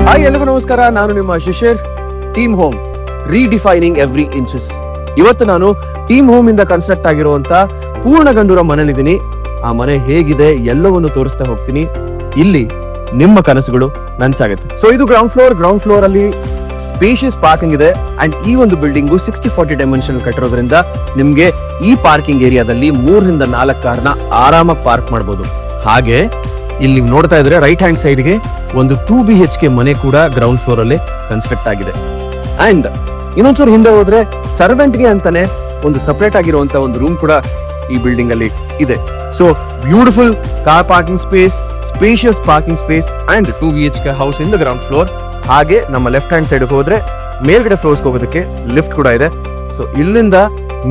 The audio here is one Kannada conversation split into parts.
ಹಾಯ್ ಎಲ್ಲರಿಗೂ ನಮಸ್ಕಾರ. ನಾನು ನಿಮ್ಮ Shishir. Team home ರೀಡಿಫೈನಿಂಗ್ every inches. ಇವತ್ತು ನಾನು ಟೀಮ್ ಹೋಮ್ ಇಂದ ಕನ್ಸ್ಟ್ರಕ್ಟ್ ಆಗಿರುವಂತ ಪೂರ್ಣಗಂಡೂರ ಮನೇಲಿದ್ದೀನಿ. ಆ ಮನೆ ಹೇಗಿದೆ ಎಲ್ಲವನ್ನು ತೋರಿಸ್ತಾ ಹೋಗ್ತೀನಿ. ಇಲ್ಲಿ ನಿಮ್ಮ ಕನಸುಗಳು ನನ್ಸಾಗುತ್ತೆ. ಸೊ ಇದು ಗ್ರೌಂಡ್ ಫ್ಲೋರ್ ಅಲ್ಲಿ ಸ್ಪೇಷಿಯಸ್ ಪಾರ್ಕಿಂಗ್ ಇದೆ. ಅಂಡ್ ಈ ಒಂದು ಬಿಲ್ಡಿಂಗು 60-40 ಡೈಮೆನ್ಷನ್ ಕಟ್ಟಿರೋದ್ರಿಂದ ನಿಮ್ಗೆ ಈ ಪಾರ್ಕಿಂಗ್ ಏರಿಯಾದಲ್ಲಿ 3ರಿಂದ 4 ಕಾರ್ನ ಆರಾಮಾಗಿ ಪಾರ್ಕ್ ಮಾಡಬಹುದು. ಹಾಗೆ ಇಲ್ಲಿ ನೋಡ್ತಾ ಇದ್ರೆ ರೈಟ್ ಹ್ಯಾಂಡ್ ಸೈಡ್ಗೆ ಒಂದು 2 BHK ಮನೆ ಕೂಡ ಗ್ರೌಂಡ್ ಫ್ಲೋರ್ ಅಲ್ಲಿ ಕನ್ಸ್ಟ್ರಕ್ಟ್ ಆಗಿದೆ. ಅಂಡ್ ಇನ್ನೊಂಚೂರು ಹಿಂದೆ ಹೋದ್ರೆ ಸರ್ವೆಂಟ್ಗೆ ಅಂತಾನೆ ಒಂದು ಸಪರೇಟ್ ಆಗಿರುವಂತ ಒಂದು ರೂಮ್ ಕೂಡ ಈ ಬಿಲ್ಡಿಂಗ್ ಅಲ್ಲಿ ಇದೆ. So beautiful car parking space, spacious parking space and 2 BHK house in the ground floor. ಹಾಗೆ ನಮ್ಮ ಲೆಫ್ಟ್ ಹ್ಯಾಂಡ್ ಸೈಡ್ ಹೋದ್ರೆ ಮೇಲ್ಗಡೆ ಫ್ಲೋರ್ಸ್ ಹೋಗೋದಕ್ಕೆ ಲಿಫ್ಟ್ ಕೂಡ ಇದೆ. ಸೊ ಇಲ್ಲಿಂದ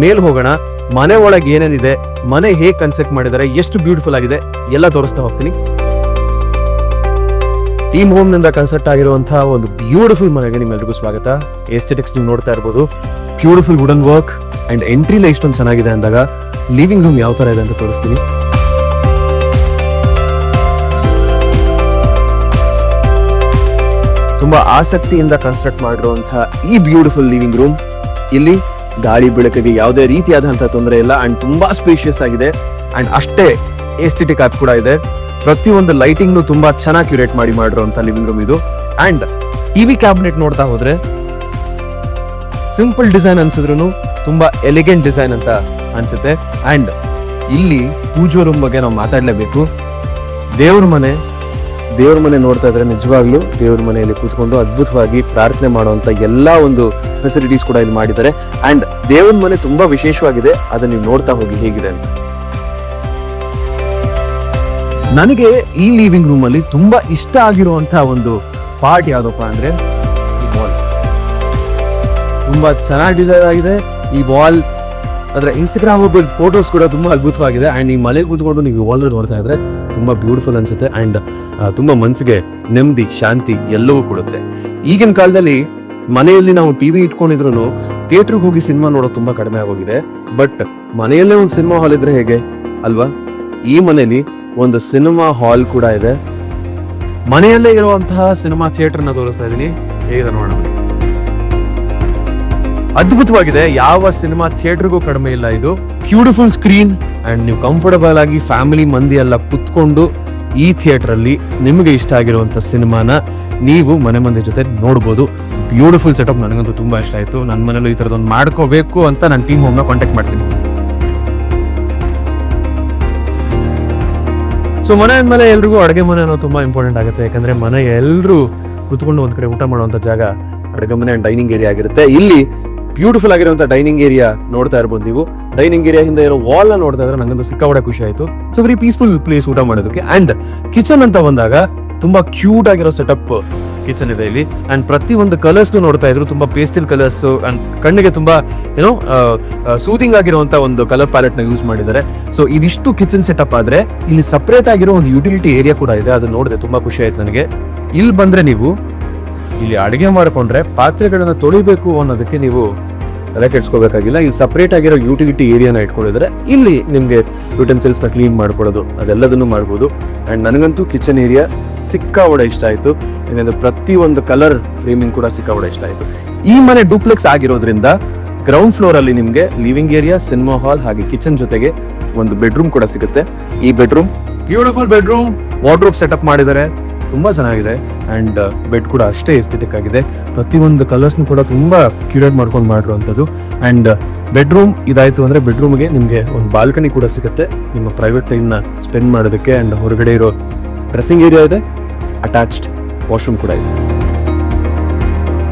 ಮೇಲ್ ಹೋಗೋಣ. ಮನೆ ಒಳಗೆ ಏನೇನಿದೆ, ಮನೆ ಹೇಗೆ ಕನ್ಸ್ಟ್ರಕ್ಟ್ ಮಾಡಿದ್ದಾರೆ, ಎಷ್ಟು ಬ್ಯೂಟಿಫುಲ್ ಆಗಿದೆ ಎಲ್ಲ ತೋರಿಸ್ತಾ ಹೋಗ್ತೀನಿ. ಟೀಮ್ ಹೋಮ್ ನಿಂದ ಕನ್ಸ್ಟ್ರಕ್ಟ್ ಆಗಿರುವಂತಹ ಒಂದು ಬ್ಯೂಟಿಫುಲ್ ಮನೆಗೆ ನಿಮ್ಮೆಲ್ಲರಿಗೂ ಸ್ವಾಗತ. ಎಸ್ಥೆಟಿಕ್ಸ್ ನೀವು ನೋಡ್ತಾ ಇರಬಹುದು. ಬ್ಯೂಟಿಫುಲ್ ವುಡನ್ ವರ್ಕ್ ಅಂಡ್ ಎಂಟ್ರಿಲ ಇಷ್ಟೊಂದು ಚೆನ್ನಾಗಿದೆ ಅಂದಾಗ ಲಿವಿಂಗ್ ರೂಮ್ ಯಾವ ತರ ಇದೆ ಅಂತ ತೋರಿಸ್ತೀನಿ. ತುಂಬಾ ಆಸಕ್ತಿಯಿಂದ ಕನ್ಸ್ಟ್ರಕ್ಟ್ ಮಾಡಿರುವಂತಹ ಈ ಬ್ಯೂಟಿಫುಲ್ ಲಿವಿಂಗ್ ರೂಮ್. ಇಲ್ಲಿ ಗಾಳಿ ಬೆಳಕಿಗೆ ಯಾವುದೇ ರೀತಿಯಾದಂತಹ ತೊಂದರೆ ಇಲ್ಲ ಅಂಡ್ ತುಂಬಾ ಸ್ಪೇಷಿಯಸ್ ಆಗಿದೆ ಅಂಡ್ ಅಷ್ಟೇ ಎಸ್ಥೆಟಿಕ್ ಆಗಿ ಕೂಡ ಇದೆ. ಪ್ರತಿಯೊಂದು ಲೈಟಿಂಗ್ ತುಂಬಾ ಚೆನ್ನಾಗಿ ಕ್ಯೂರೇಟ್ ಮಾಡಿರುವಂತ ಲಿವಿಂಗ್ ರೂಮ್ ಇದು. ಅಂಡ್ ಟಿವಿ ಕ್ಯಾಬಿನೆಟ್ ನೋಡ್ತಾ ಹೋದ್ರೆ ಸಿಂಪಲ್ ಡಿಸೈನ್ ಅನ್ಸಿದ್ರು ತುಂಬಾ ಎಲಿಗೆಂಟ್ ಡಿಸೈನ್ ಅಂತ ಅನ್ಸುತ್ತೆ. ಅಂಡ್ ಇಲ್ಲಿ ಪೂಜಾ ರೂಮ್ ಬಗ್ಗೆ ನಾವು ಮಾತಾಡ್ಲೇಬೇಕು. ದೇವ್ರ ಮನೆ ನೋಡ್ತಾ ಇದ್ರೆ ನಿಜವಾಗ್ಲೂ ದೇವ್ರ ಮನೆಯಲ್ಲಿ ಕೂತ್ಕೊಂಡು ಅದ್ಭುತವಾಗಿ ಪ್ರಾರ್ಥನೆ ಮಾಡುವಂತ ಎಲ್ಲಾ ಒಂದು ಫೆಸಿಲಿಟೀಸ್ ಕೂಡ ಇಲ್ಲಿ ಮಾಡಿದ್ದಾರೆ. ಅಂಡ್ ದೇವ್ರ ಮನೆ ತುಂಬಾ ವಿಶೇಷವಾಗಿದೆ. ಅದನ್ನ ನೀವು ನೋಡ್ತಾ ಹೋಗಿ ಹೇಗಿದೆ ಅಂತ. ನನಗೆ ಈ ಲಿವಿಂಗ್ ರೂಮ್ ಅಲ್ಲಿ ತುಂಬಾ ಇಷ್ಟ ಆಗಿರುವಂತಹ ಒಂದು ಪಾರ್ಟ್ ಯಾವ್ದಪ್ಪ ಅಂದ್ರೆ ಈ ವಾಲ್. ತುಂಬಾ ಚೆನ್ನಾಗಿ ಡಿಸೈನ್ ಆಗಿದೆ ಈ ವಾಲ್. ಅದರ ಇನ್ಸ್ಟಾಗ್ರಾಮಬಲ್ ಫೋಟೋಸ್ ಕೂಡ ತುಂಬಾ ಅದ್ಭುತವಾಗಿದೆ. ಅಂಡ್ ಈ ಮನೆ ಕೂತ್ಕೊಂಡು ನೀವು ವಾಲ್ ನೋಡ್ತಾ ಇದ್ರೆ ತುಂಬಾ ಬ್ಯೂಟಿಫುಲ್ ಅನ್ಸುತ್ತೆ. ಅಂಡ್ ತುಂಬಾ ಮನಸ್ಸಿಗೆ ನೆಮ್ಮದಿ, ಶಾಂತಿ ಎಲ್ಲವೂ ಕೊಡುತ್ತೆ. ಈಗಿನ ಕಾಲದಲ್ಲಿ ಮನೆಯಲ್ಲಿ ನಾವು ಟಿವಿ ಇಟ್ಕೊಂಡಿದ್ರು ಥಿಯೇಟರ್ಗೆ ಹೋಗಿ ಸಿನಿಮಾ ನೋಡೋದು ತುಂಬಾ ಕಡಿಮೆ ಆಗೋಗಿದೆ. ಬಟ್ ಮನೆಯಲ್ಲೇ ಒಂದು ಸಿನಿಮಾ ಹಾಲ್ ಇದ್ರೆ ಹೇಗೆ ಅಲ್ವಾ? ಈ ಮನೆಯಲ್ಲಿ ಒಂದು ಸಿನಿಮಾ ಹಾಲ್ ಕೂಡ ಇದೆ. ಮನೆಯಲ್ಲೇ ಇರುವಂತಹ ಸಿನಿಮಾ ಥಿಯೇಟರ್ ನ ತೋರಿಸ್ತಾ ಇದೀನಿ. ಹೇಗಿದೆ ನೋಡೋಣ. ಅದ್ಭುತವಾಗಿದೆ. ಯಾವ ಸಿನಿಮಾ ಥಿಯೇಟರ್ಗೂ ಕಡಿಮೆ ಇಲ್ಲ ಇದು. ಬ್ಯೂಟಿಫುಲ್ ಸ್ಕ್ರೀನ್ ಅಂಡ್ ನೀವು ಕಂಫರ್ಟಬಲ್ ಆಗಿ ಫ್ಯಾಮಿಲಿ ಮಂದಿ ಎಲ್ಲ ಕುತ್ಕೊಂಡು ಈ ಥಿಯೇಟರ್ ಅಲ್ಲಿ ನಿಮಗೆ ಇಷ್ಟ ಆಗಿರುವಂತ ಸಿನಿಮಾನ ನೀವು ಮನೆ ಮಂದಿ ಜೊತೆ ನೋಡ್ಬೋದು. Beautiful setup. ನನಗಂತೂ ತುಂಬಾ ಇಷ್ಟ ಆಯ್ತು. ನನ್ನ ಮನೇಲಿ ಈ ತರದೊಂದು ಮಾಡ್ಕೋಬೇಕು ಅಂತ ನಾನು ಟೀಮ್ ಹೋಮ್ ನ ಕಾಂಟ್ಯಾಕ್ಟ್ ಮಾಡ್ತೀನಿ. ಸೊ ಮನೆ ಅಂದ್ಮೇಲೆ ಎಲ್ರಿಗೂ ಅಡುಗೆ ಮನೆ ಅನ್ನೋದು ತುಂಬಾ ಇಂಪಾರ್ಟೆಂಟ್ ಆಗುತ್ತೆ. ಯಾಕಂದ್ರೆ ಮನೆ ಎಲ್ಲರೂ ಕುತ್ಕೊಂಡು ಒಂದ್ ಕಡೆ ಊಟ ಮಾಡುವಂತ ಜಾಗ ಅಡುಗೆ ಮನೆ ಅಂಡ್ ಡೈನಿಂಗ್ ಏರಿಯಾ ಆಗಿರುತ್ತೆ. ಇಲ್ಲಿ ಬ್ಯೂಟಿಫುಲ್ ಆಗಿರುವಂತ ಡೈನಿಂಗ್ ಏರಿಯಾ ನೋಡ್ತಾ ಇರ್ಬೋದು ನೀವು. ಡೈನಿಂಗ್ ಏರಿಯಾ ಹಿಂದೆ ಇರೋ ವಾಲ್ ನ ನೋಡ್ತಾ ಇದ್ರೆ ನಂಗಂತೂ ಸಿಕ್ಕಾಪಟ್ಟೆ ಖುಷಿ ಆಯ್ತು. ಸೊ ವೆರಿ ಪೀಸ್ಫುಲ್ ಪ್ಲೇಸ್ ಊಟ ಮಾಡೋದಕ್ಕೆ. ಅಂಡ್ ಕಿಚನ್ ಅಂತ ಬಂದಾಗ ತುಂಬಾ ಕ್ಯೂಟ್ ಆಗಿರೋ ಸೆಟಪ್ ಕಿಚನ್ ಇದೆ ಇಲ್ಲಿ. ಅಂಡ್ ಪ್ರತಿ ಒಂದು ಕಲರ್ಸ್ ನೋಡ್ತಾ ಇದ್ರು ತುಂಬಾ ಪೇಸ್ಟಲ್ ಕಲರ್ಸ್ ಅಂಡ್ ಕಣ್ಣಿಗೆ ತುಂಬಾ ಏನೋ ಸೂದಿಂಗ್ ಆಗಿರುವಂತ ಒಂದು ಕಲರ್ ಪ್ಯಾಲೆಟ್ ನ ಯೂಸ್ ಮಾಡಿದ್ದಾರೆ. ಸೊ ಇದಿಷ್ಟು ಕಿಚನ್ ಸೆಟಪ್ ಆದ್ರೆ ಇಲ್ಲಿ ಸಪರೇಟ್ ಆಗಿರೋ ಒಂದು ಯುಟಿಲಿಟಿ ಏರಿಯಾ ಕೂಡ ಇದೆ. ಅದನ್ನ ನೋಡಿದೆ ತುಂಬಾ ಖುಷಿ ಆಯ್ತು ನನಗೆ. ಇಲ್ಲಿ ಬಂದ್ರೆ ನೀವು ಇಲ್ಲಿ ಅಡುಗೆ ಮಾಡ್ಕೊಂಡ್ರೆ ಪಾತ್ರೆಗಳನ್ನ ತೊಳಿಬೇಕು ಅನ್ನೋದಕ್ಕೆ ನೀವು ತಲೆ ಕೆಡ್ಸ್ಕೋಬೇಕಾಗಿಲ್ಲ. ಇಲ್ಲಿ ಸಪರೇಟ್ ಆಗಿರೋ ಯುಟಿಲಿಟಿ ಏರಿಯಾನ ಇಟ್ಕೊಂಡಿದ್ರೆ ಇಲ್ಲಿ ನಿಮ್ಗೆ ಯುಟೆನ್ಸಿಲ್ಸ್ ನ ಕ್ಲೀನ್ ಮಾಡ್ಕೊಳ್ಳೋದು ಅದೆಲ್ಲದನ್ನು ಮಾಡ್ಬೋದು. ಅಂಡ್ ನನಗಂತೂ ಕಿಚನ್ ಏರಿಯಾ ಸಿಕ್ಕಾಪಟ್ಟೆ ಇಷ್ಟ ಆಯ್ತು. ಯಾಕಂದ್ರೆ ಪ್ರತಿ ಒಂದು ಕಲರ್ ಫ್ರೇಮಿಂಗ್ ಕೂಡ ಸಿಕ್ಕಾಪಟ್ಟೆ ಇಷ್ಟ ಆಯ್ತು. ಈ ಮನೆ ಡೂಪ್ಲೆಕ್ಸ್ ಆಗಿರೋದ್ರಿಂದ ಗ್ರೌಂಡ್ ಫ್ಲೋರ್ ಅಲ್ಲಿ ನಿಮ್ಗೆ ಲಿವಿಂಗ್ ಏರಿಯಾ, ಸಿನಿಮಾ ಹಾಲ್ ಹಾಗೆ ಕಿಚನ್ ಜೊತೆಗೆ ಒಂದು ಬೆಡ್ರೂಮ್ ಕೂಡ ಸಿಗುತ್ತೆ. ಈ bedroom beautiful bedroom. Wardrobe setup ಮಾಡಿದ್ದಾರೆ, ತುಂಬಾ ಚೆನ್ನಾಗಿದೆ. ಅಂಡ್ ಬೆಡ್ ಕೂಡ ಅಷ್ಟೇ ಎಸ್ಥೆಟಿಕ್ ಆಗಿದೆ. ಪ್ರತಿಯೊಂದು ಕಲರ್ಸ್ ಕೂಡ ತುಂಬಾ ಕ್ಯೂರೇಟ್ ಮಾಡ್ಕೊಂಡು ಮಾಡಿರುವಂತದ್ದು. ಅಂಡ್ ಬೆಡ್ರೂಮ್ ಇದಾಯ್ತು ಅಂದ್ರೆ ಬೆಡ್ರೂಮ್ಗೆ ನಿಮ್ಗೆ ಒಂದು ಬಾಲ್ಕನಿ ಕೂಡ ಸಿಗುತ್ತೆ ನಿಮ್ಮ ಪ್ರೈವೇಟ್ ಟೈಮ್ ನ ಸ್ಪೆಂಡ್ ಮಾಡೋದಕ್ಕೆ. ಅಂಡ್ ಹೊರಗಡೆ ಇರೋ ಡ್ರೆಸ್ಸಿಂಗ್ ಏರಿಯಾ ಇದೆ, ಅಟ್ಯಾಚ್ಡ್ ವಾಶ್ರೂಮ್ ಕೂಡ ಇದೆ.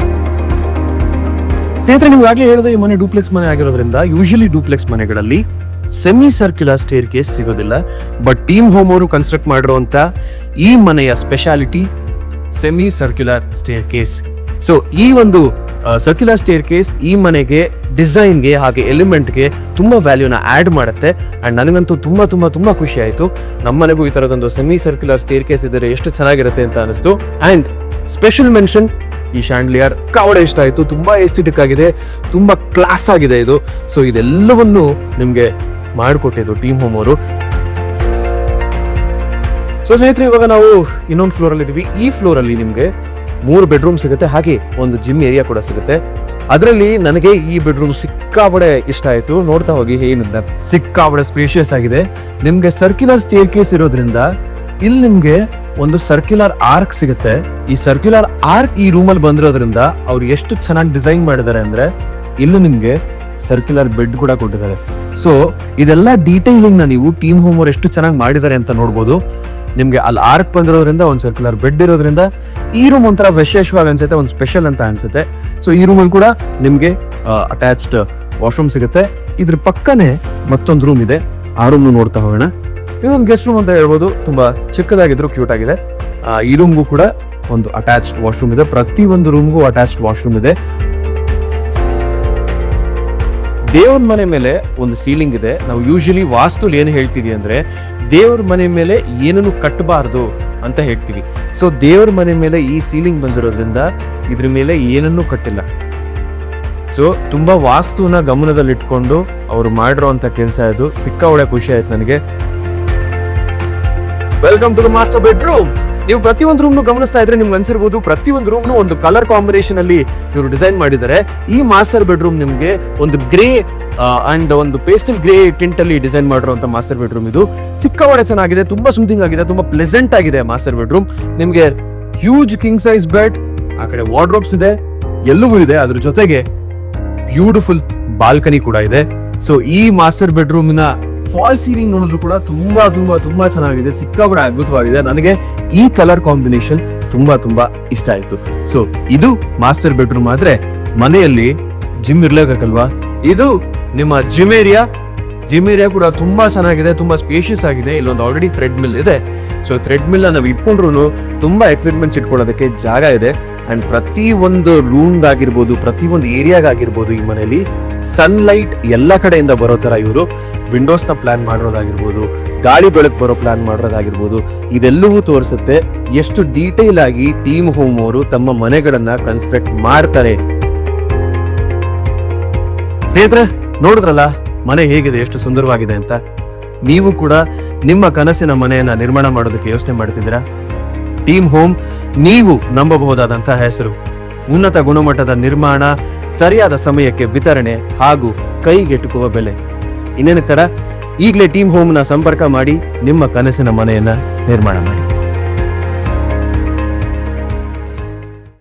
ಸ್ನೇಹಿತರೆ, ನಿಮ್ಗೆ ಆಗ್ಲೇ ಹೇಳಿದೆ ಈ ಮನೆ ಡೂಪ್ಲೆಕ್ಸ್ ಮನೆ ಆಗಿರೋದ್ರಿಂದ ಯೂಶಲಿ ಡೂಪ್ಲೆಕ್ಸ್ ಮನೆಗಳಲ್ಲಿ ಸೆಮಿ ಸರ್ಕ್ಯುಲರ್ ಸ್ಟೇರ್ ಕೇಸ್ ಸಿಗೋದಿಲ್ಲ. ಬಟ್ ಟೀಮ್ ಹೋಮ್ ಅವರು ಕನ್ಸ್ಟ್ರಕ್ಟ್ ಮಾಡಿರುವಂತ ಈ ಮನೆಯ speciality semi circular stair case. So ಈ ಒಂದು ಸರ್ಕ್ಯುಲರ್ ಸ್ಟೇರ್ ಕೇಸ್ ಈ ಮನೆಗೆ ಡಿಸೈನ್ಗೆ ಹಾಗೆ ಎಲಿಮೆಂಟ್ಗೆ ತುಂಬಾ ವ್ಯಾಲ್ಯೂನ ಆಡ್ ಮಾಡುತ್ತೆ. ಅಂಡ್ ನನಗಂತೂ ತುಂಬಾ ತುಂಬಾ ತುಂಬಾ ಖುಷಿ ಆಯ್ತು. ನಮ್ಮ ಮನೆಗೂ ಈ ತರದೊಂದು ಸೆಮಿ ಸರ್ಕ್ಯುಲರ್ ಸ್ಟೇರ್ ಕೇಸ್ ಇದ್ರೆ ಎಷ್ಟು ಚೆನ್ನಾಗಿರುತ್ತೆ ಅಂತ ಅನಿಸ್ತು. ಅಂಡ್ ಸ್ಪೆಷಲ್ ಮೆನ್ಷನ್ ಈ ಶಾಂಡ್ಲಿಯರ್ ಕಾವಡೆ ಇಷ್ಟ ಆಯ್ತು. ತುಂಬಾ ಎಸ್ಥೆಟಿಕ್ ಆಗಿದೆ, ತುಂಬಾ ಕ್ಲಾಸ್ ಆಗಿದೆ ಇದು. ಸೊ ಇದೆಲ್ಲವನ್ನು ನಿಮ್ಗೆ ಮಾಡಿಕೊಟ್ಟಿದ್ದು ಟೀಮ್ ಹೋಮ್ ಅವರು. ಸೊ ಸ್ನೇಹಿತರೆ, ಇವಾಗ ನಾವು ಇನ್ನೊಂದು ಫ್ಲೋರ್ ಅಲ್ಲಿ ಇದೀವಿ. ಈ ಫ್ಲೋರ್ ಅಲ್ಲಿ ನಿಮ್ಗೆ 3 ಬೆಡ್ರೂಮ್ ಸಿಗುತ್ತೆ, ಹಾಗೆ ಒಂದು ಜಿಮ್ ಏರಿಯಾ ಕೂಡ ಸಿಗುತ್ತೆ. ಅದರಲ್ಲಿ ನನಗೆ ಈ ಬೆಡ್ರೂಮ್ ಸಿಕ್ಕಾಬಡೆ ಇಷ್ಟ ಆಯ್ತು. ನೋಡ್ತಾ ಹೋಗಿ ಏನಿದೆ, ಸಿಕ್ಕಾಬಡೆ ಸ್ಪೇಷಿಯಸ್ ಆಗಿದೆ. ನಿಮ್ಗೆ ಸರ್ಕ್ಯುಲರ್ ಸ್ಟೇರ್ ಕೇಸ್ ಇರೋದ್ರಿಂದ ಇಲ್ಲಿ ನಿಮ್ಗೆ ಒಂದು ಸರ್ಕ್ಯುಲರ್ ಆರ್ಕ್ ಸಿಗುತ್ತೆ. ಈ ಸರ್ಕ್ಯುಲರ್ ಆರ್ಕ್ ಈ ರೂಮಲ್ಲಿ ಬಂದಿರೋದ್ರಿಂದ ಅವ್ರು ಎಷ್ಟು ಚೆನ್ನಾಗಿ ಡಿಸೈನ್ ಮಾಡಿದ್ದಾರೆ ಅಂದ್ರೆ ಇಲ್ಲಿ ನಿಮ್ಗೆ ಸರ್ಕ್ಯುಲರ್ ಬೆಡ್ ಕೂಡ ಕೊಟ್ಟಿದ್ದಾರೆ. ಸೊ ಇದೆಲ್ಲ ಡೀಟೈಲಿಂಗ್ ನ ನೀವು ಟೀಮ್ ಹೋಮ್ ಅವ್ರು ಎಷ್ಟು ಚೆನ್ನಾಗಿ ಮಾಡಿದ್ದಾರೆ ಅಂತ ನೋಡ್ಬೋದು. ನಿಮ್ಗೆ ಅಲ್ಲಿ ಆರ್ಕ್ ಬಂದಿರೋದ್ರಿಂದ, ಒಂದು ಸರ್ಕ್ಯುಲರ್ ಬೆಡ್ ಇರೋದ್ರಿಂದ ಈ ರೂಮ್ ಒಂಥರ ವಿಶೇಷವಾಗಿ ಅನ್ಸುತ್ತೆ, ಒಂದು ಸ್ಪೆಷಲ್ ಅಂತ ಅನ್ಸುತ್ತೆ. ಸೊ ಈ ರೂಮಲ್ಲಿ ಕೂಡ ನಿಮ್ಗೆ ಅಟ್ಯಾಚ್ಡ್ ವಾಶ್ರೂಮ್ ಸಿಗುತ್ತೆ. ಇದ್ರ ಪಕ್ಕನೆ ಮತ್ತೊಂದು ರೂಮ್ ಇದೆ, ಆ ರೂಮ್ ನೋಡ್ತಾ ಹೋಗೋಣ. ಇದೊಂದು ಗೆಸ್ಟ್ ರೂಮ್ ಅಂತ ಹೇಳ್ಬೋದು, ತುಂಬಾ ಚಿಕ್ಕದಾಗಿದ್ರು ಕ್ಯೂಟ್ ಆಗಿದೆ. ಈ ರೂಮ್ಗೂ ಕೂಡ ಒಂದು ಅಟ್ಯಾಚ್ಡ್ ವಾಶ್ರೂಮ್ ಇದೆ. ಪ್ರತಿ ಒಂದು ರೂಮ್ಗೂ ಅಟ್ಯಾಚ್ಡ್ ವಾಶ್ರೂಮ್ ಇದೆ. ದೇವ್ರ ಮನೆ ಮೇಲೆ ಒಂದು ಸೀಲಿಂಗ್ ಇದೆ. ನಾವು ಯೂಶಲಿ ವಾಸ್ತುಲ್ ಏನು ಹೇಳ್ತೀವಿ ಅಂದ್ರೆ ದೇವ್ರ ಮನೆ ಮೇಲೆ ಏನನ್ನು ಕಟ್ಟಬಾರ್ದು ಅಂತ ಹೇಳ್ತೀವಿ. ಸೊ ದೇವ್ರ ಮನೆ ಮೇಲೆ ಈ ಸೀಲಿಂಗ್ ಬಂದಿರೋದ್ರಿಂದ ಇದ್ರ ಮೇಲೆ ಏನನ್ನೂ ಕಟ್ಟಿಲ್ಲ. ಸೊ ತುಂಬಾ ವಾಸ್ತುನ ಗಮನದಲ್ಲಿಟ್ಕೊಂಡು ಅವ್ರು ಮಾಡಿರೋಂಥ ಕೆಲಸ ಇದು. ಸಿಕ್ಕಾಬಡೆ ಖುಷಿ ಆಯ್ತು ನನಗೆ. Welcome to the master bedroom. ನೀವು ಪ್ರತಿಯೊಂದು ರೂಮ್ನು ಗಮನಿಸ್ತಾ ಇದ್ರೆ ನಿಮ್ಗೆ ಅನ್ಸಿರ್ಬೋದು, ಪ್ರತಿಯೊಂದು ರೂಮ್ನು ಒಂದು ಕಲರ್ ಕಾಂಬಿನೇಷನ್ ಅಲ್ಲಿ ಇವರು ಡಿಸೈನ್ ಮಾಡಿದ್ದಾರೆ. ಈ ಮಾಸ್ಟರ್ ಬೆಡ್ರೂಮ್ ನಿಮ್ಗೆ ಒಂದು ಗ್ರೇ ಅಂಡ್ ಒಂದು ಪೇಸ್ಟಲ್ ಗ್ರೇ ಟಿಂಟ್ ಅಲ್ಲಿ ಡಿಸೈನ್ ಮಾಡಿರುವಂತ ಮಾಸ್ಟರ್ ಬೆಡ್ರೂಮ್ ಇದು. ಸಿಕ್ಕಾಬಡೆ ಚೆನ್ನಾಗಿದೆ, ತುಂಬಾ ಸೂದಿಂಗ್ ಆಗಿದೆ, ತುಂಬಾ ಪ್ಲೆಸೆಂಟ್ ಆಗಿದೆ ಮಾಸ್ಟರ್ ಬೆಡ್ರೂಮ್. ನಿಮ್ಗೆ ಹ್ಯೂಜ್ ಕಿಂಗ್ ಸೈಜ್ ಬೆಡ್, ಆ ಕಡೆ ವಾರ್ಡ್ರೋಬ್ಸ್ ಇದೆ, ಎಲ್ಲವೂ ಇದೆ. ಅದ್ರ ಜೊತೆಗೆ ಬ್ಯೂಟಿಫುಲ್ ಬಾಲ್ಕನಿ ಕೂಡ ಇದೆ. ಸೊ ಈ ಮಾಸ್ಟರ್ ಬೆಡ್ರೂಮ್ ನ ಫಾಲ್ ಸೀಲಿಂಗ್ ನೋಡಿದ್ರು ಕೂಡ ತುಂಬಾ ತುಂಬಾ ತುಂಬಾ ಚೆನ್ನಾಗಿದೆ, ಸಿಕ್ಕಾಬಡೆ ಅದ್ಭುತವಾಗಿದೆ. ನನಗೆ ಈ ಕಲರ್ ಕಾಂಬಿನೇಷನ್ ತುಂಬಾ ಇಷ್ಟ ಆಯ್ತು. ಸೊ ಇದು ಮಾಸ್ಟರ್ ಬೆಡ್ರೂಮ್. ಆದ್ರೆ ಮನೆಯಲ್ಲಿ ಜಿಮ್ ಇರ್ಲೇಬೇಕಲ್ವಾ? ಇದು ನಿಮ್ಮ ಜಿಮ್ ಏರಿಯಾ. ಜಿಮ್ ಏರಿಯಾ ಕೂಡ ತುಂಬಾ ಚೆನ್ನಾಗಿದೆ, ತುಂಬಾ ಸ್ಪೇಷಿಯಸ್ ಆಗಿದೆ. ಇಲ್ಲೊಂದು ಆಲ್ರೆಡಿ ಥ್ರೆಡ್ ಮಿಲ್ ಇದೆ. ಸೊ ಥ್ರೆಡ್ ಮಿಲ್ ನಾವು ಇಟ್ಕೊಂಡ್ರು ತುಂಬಾ ಎಕ್ವಿಪ್ಮೆಂಟ್ಸ್ ಇಟ್ಕೊಳ್ಳೋದಕ್ಕೆ ಜಾಗ ಇದೆ. ಅಂಡ್ ಪ್ರತಿ ಒಂದು ರೂಮ್ಗಾಗಿರ್ಬೋದು, ಪ್ರತಿ ಒಂದು ಏರಿಯಾಗಾಗಿರ್ಬೋದು, ಈ ಮನೆಯಲ್ಲಿ ಸನ್ಲೈಟ್ ಎಲ್ಲ ಕಡೆಯಿಂದ ಬರೋ ತರ ಇವರು ವಿಂಡೋಸ್ ನ ಪ್ಲಾನ್ ಮಾಡಿರೋದಾಗಿರ್ಬೋದು, ಗಾಳಿ ಬೆಳಕು ಬರೋ ಪ್ಲಾನ್ ಮಾಡಿರೋದಾಗಿರ್ಬೋದು, ಇದೆಲ್ಲವೂ ತೋರಿಸುತ್ತೆ ಎಷ್ಟು ಡೀಟೇಲ್ ಆಗಿ ಟೀಮ್ ಹೋಮ್ ಅವರು ತಮ್ಮ ಮನೆಗಳನ್ನ ಕನ್ಸ್ಟ್ರಕ್ಟ್ ಮಾಡ್ತಾರೆ. ಸ್ನೇಹಿತರೆ, ನೋಡಿದ್ರಲ್ಲ ಮನೆ ಹೇಗಿದೆ, ಎಷ್ಟು ಸುಂದರವಾಗಿದೆ ಅಂತ. ನೀವು ಕೂಡ ನಿಮ್ಮ ಕನಸಿನ ಮನೆಯನ್ನ ನಿರ್ಮಾಣ ಮಾಡೋದಕ್ಕೆ ಯೋಚನೆ ಮಾಡ್ತಿದ್ದೀರಾ? ಟೀಮ್ ಹೋಮ್ ನೀವು ನಂಬಬಹುದಾದಂತಹ ಹೆಸರು. ಉನ್ನತ ಗುಣಮಟ್ಟದ ನಿರ್ಮಾಣ, ಸರಿಯಾದ ಸಮಯಕ್ಕೆ ವಿತರಣೆ ಹಾಗೂ ಕೈಗೆಟುಕುವ ಬೆಲೆ. ಇನ್ನೇನು ತರ, ಈಗಲೇ ಟೀಮ್ ಹೋಮ್ ನ ಸಂಪರ್ಕ ಮಾಡಿ ನಿಮ್ಮ ಕನಸಿನ ಮನೆಯನ್ನ ನಿರ್ಮಾಣ ಮಾಡಿ.